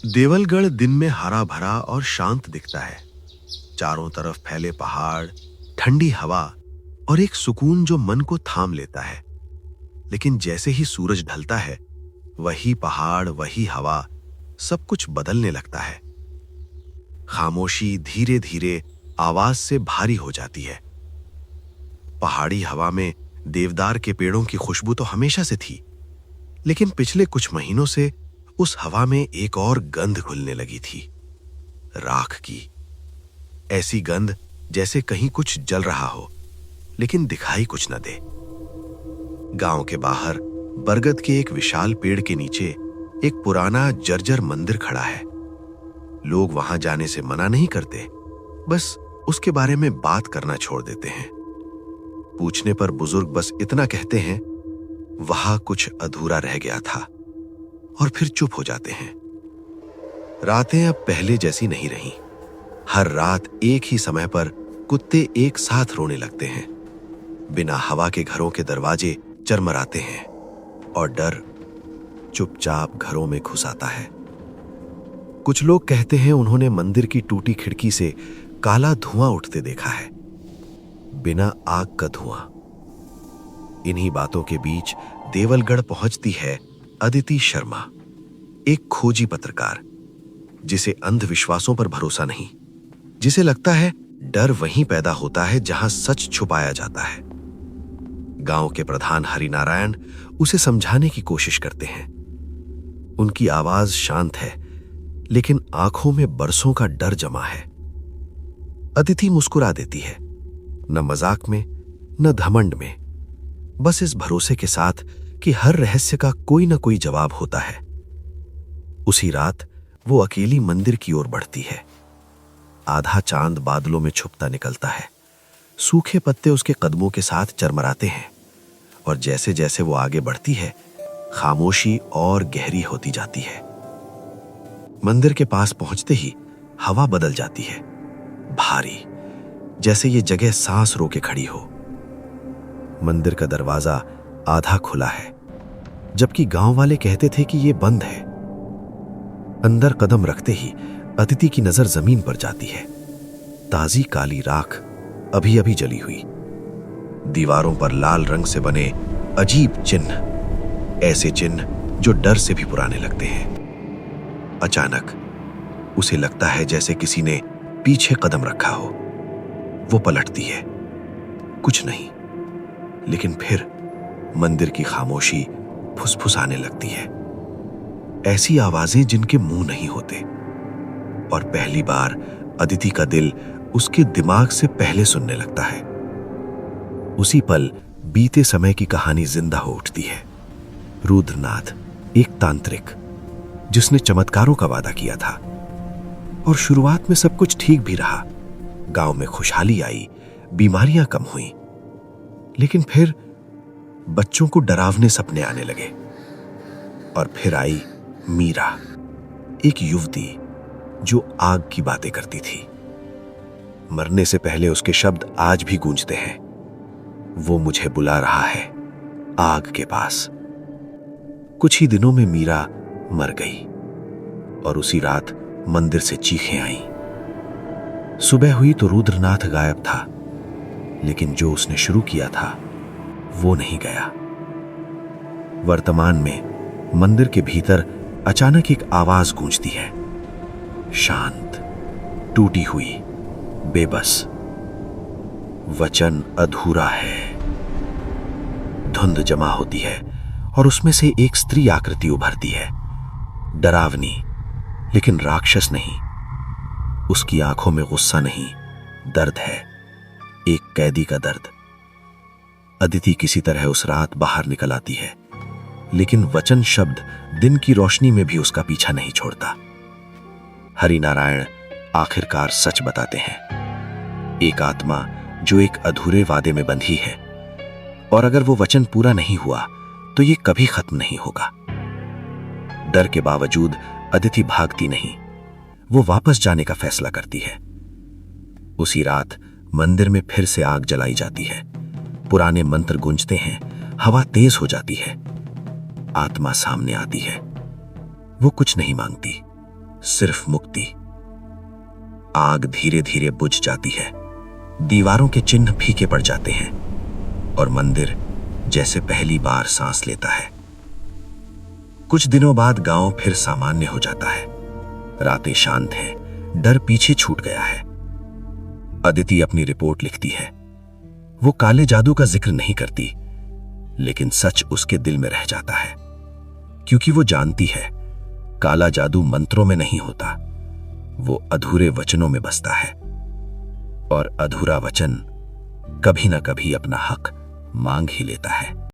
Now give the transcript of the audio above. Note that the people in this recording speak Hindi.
देवलगढ़ दिन में हरा भरा और शांत दिखता है। चारों तरफ फैले पहाड़, ठंडी हवा और एक सुकून जो मन को थाम लेता है। लेकिन जैसे ही सूरज ढलता है, वही पहाड़, वही हवा, सब कुछ बदलने लगता है। खामोशी धीरे धीरे आवाज से भारी हो जाती है। पहाड़ी हवा में देवदार के पेड़ों की खुशबू तो हमेशा से थी, लेकिन पिछले कुछ महीनों से उस हवा में एक और गंध घुलने लगी थी, राख की। ऐसी गंध जैसे कहीं कुछ जल रहा हो, लेकिन दिखाई कुछ न दे। गांव के बाहर बरगद के एक विशाल पेड़ के नीचे एक पुराना जर्जर मंदिर खड़ा है। लोग वहां जाने से मना नहीं करते, बस उसके बारे में बात करना छोड़ देते हैं। पूछने पर बुजुर्ग बस इतना कहते हैं, वहां कुछ अधूरा रह गया था, और फिर चुप हो जाते हैं। रातें अब पहले जैसी नहीं रहीं। हर रात एक ही समय पर कुत्ते एक साथ रोने लगते हैं। बिना हवा के घरों के दरवाजे चरमराते हैं और डर चुपचाप घरों में घुस आता है। कुछ लोग कहते हैं उन्होंने मंदिर की टूटी खिड़की से काला धुआं उठते देखा है, बिना आग का धुआं। इन्हीं बातों के बीच देवलगढ़ पहुंचती है अदिति शर्मा, एक खोजी पत्रकार, जिसे अंधविश्वासों पर भरोसा नहीं, जिसे लगता है डर वहीं पैदा होता है जहां सच छुपाया जाता है। गांव के प्रधान हरिनारायण उसे समझाने की कोशिश करते हैं। उनकी आवाज शांत है, लेकिन आंखों में बरसों का डर जमा है। अदिति मुस्कुरा देती है, न मजाक में न घमंड में, बस इस भरोसे के साथ कि हर रहस्य का कोई न कोई जवाब होता है। उसी रात वो अकेली मंदिर की ओर बढ़ती है। आधा चांद बादलों में छुपता निकलता है। सूखे पत्ते उसके कदमों के साथ चरमराते हैं, और जैसे जैसे वो आगे बढ़ती है, खामोशी और गहरी होती जाती है। मंदिर के पास पहुंचते ही हवा बदल जाती है, भारी, जैसे ये जगह सांस रोके खड़ी हो। मंदिर का दरवाजा आधा खुला है, जबकि गांव वाले कहते थे कि यह बंद है। अंदर कदम रखते ही अदिति की नजर जमीन पर जाती है। ताजी काली राख, अभी अभी जली हुई। दीवारों पर लाल रंग से बने अजीब चिन्ह, ऐसे चिन्ह जो डर से भी पुराने लगते हैं। अचानक उसे लगता है जैसे किसी ने पीछे कदम रखा हो। वो पलटती है, कुछ नहीं, लेकिन फिर मंदिर की खामोशी फुसफुसाने लगती है। ऐसी आवाजें जिनके मुंह नहीं होते, और पहली बार अदिति का दिल उसके दिमाग से पहले सुनने लगता है। उसी पल बीते समय की कहानी जिंदा हो उठती है। रुद्रनाथ, एक तांत्रिक जिसने चमत्कारों का वादा किया था, और शुरुआत में सब कुछ ठीक भी रहा। गांव में खुशहाली आई, बीमारियां कम हुई, लेकिन फिर बच्चों को डरावने सपने आने लगे। और फिर आई मीरा, एक युवती जो आग की बातें करती थी। मरने से पहले उसके शब्द आज भी गूंजते हैं, वो मुझे बुला रहा है आग के पास। कुछ ही दिनों में मीरा मर गई, और उसी रात मंदिर से चीखें आईं। सुबह हुई तो रुद्रनाथ गायब था, लेकिन जो उसने शुरू किया था वो नहीं गया। वर्तमान में मंदिर के भीतर अचानक एक आवाज गूंजती है, शांत, टूटी हुई, बेबस। वचन अधूरा है। धुंध जमा होती है, और उसमें से एक स्त्री आकृति उभरती है, डरावनी, लेकिन राक्षस नहीं। उसकी आंखों में गुस्सा नहीं, दर्द है, एक कैदी का दर्द। अदिति किसी तरह उस रात बाहर निकल आती है, लेकिन वचन शब्द दिन की रोशनी में भी उसका पीछा नहीं छोड़ता। हरिनारायण आखिरकार सच बताते हैं। एक आत्मा जो एक अधूरे वादे में बंधी है, और अगर वो वचन पूरा नहीं हुआ तो ये कभी खत्म नहीं होगा। डर के बावजूद अदिति भागती नहीं, वो वापस जाने का फैसला करती है। उसी रात मंदिर में फिर से आग जलाई जाती है। पुराने मंत्र गूंजते हैं, हवा तेज हो जाती है। आत्मा सामने आती है। वो कुछ नहीं मांगती, सिर्फ मुक्ति। आग धीरे धीरे बुझ जाती है, दीवारों के चिन्ह फीके पड़ जाते हैं और मंदिर जैसे पहली बार सांस लेता है। कुछ दिनों बाद गांव फिर सामान्य हो जाता है। रातें शांत हैं, डर पीछे छूट गया है। अदिति अपनी रिपोर्ट लिखती है। वो काले जादू का जिक्र नहीं करती, लेकिन सच उसके दिल में रह जाता है, क्योंकि वो जानती है काला जादू मंत्रों में नहीं होता, वो अधूरे वचनों में बसता है, और अधूरा वचन कभी ना कभी अपना हक मांग ही लेता है।